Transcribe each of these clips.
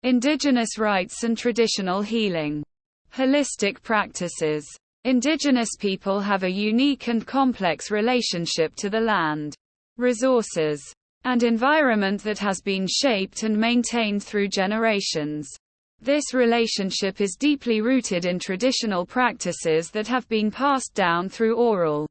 Indigenous rights and traditional healing. Holistic practices. Indigenous people have a unique and complex relationship to the land, resources, and environment that has been shaped and maintained through generations. This relationship is deeply rooted in traditional practices that have been passed down through oral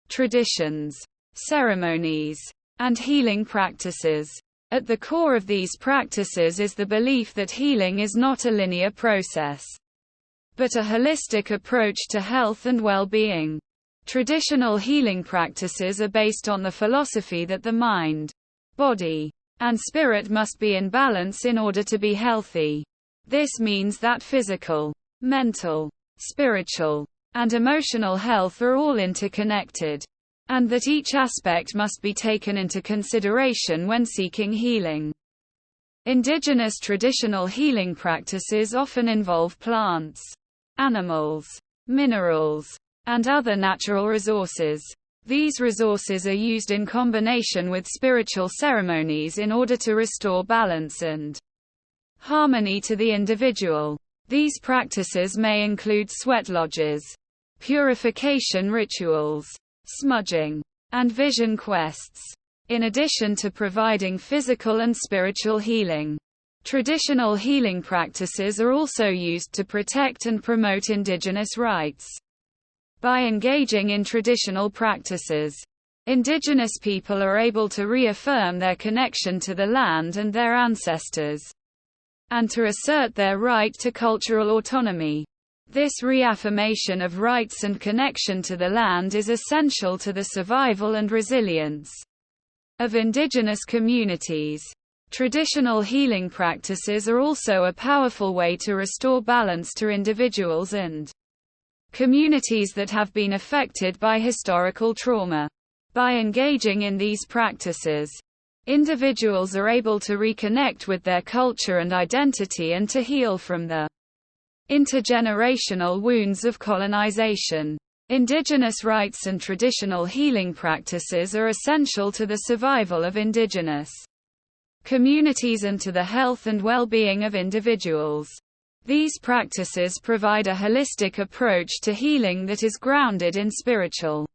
traditions, ceremonies, and healing practices. At the core of these practices is the belief that healing is not a linear process, but a holistic approach to health and well-being. Traditional healing practices are based on the philosophy that the mind, body, and spirit must be in balance in order to be healthy. This means that physical, mental, spiritual, and emotional health are all interconnected, and that each aspect must be taken into consideration when seeking healing. Indigenous traditional healing practices often involve plants, animals, minerals, and other natural resources. These resources are used in combination with spiritual ceremonies in order to restore balance and harmony to the individual. These practices may include sweat lodges, purification rituals, smudging, and vision quests, in addition to providing physical and spiritual healing. Traditional healing practices are also used to protect and promote indigenous rights. By engaging in traditional practices, indigenous people are able to reaffirm their connection to the land and their ancestors, and to assert their right to cultural autonomy. This reaffirmation of rights and connection to the land is essential to the survival and resilience of indigenous communities. Traditional healing practices are also a powerful way to restore balance to individuals and communities that have been affected by historical trauma. By engaging in these practices, individuals are able to reconnect with their culture and identity and to heal from the intergenerational wounds of colonization. Indigenous rights and traditional healing practices are essential to the survival of indigenous communities and to the health and well-being of individuals. These practices provide a holistic approach to healing that is grounded in spiritual,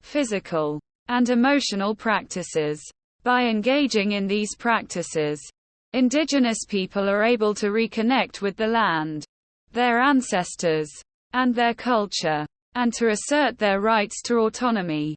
physical, and emotional practices. By engaging in these practices, indigenous people are able to reconnect with the land, their ancestors, and their culture, and to assert their rights to autonomy.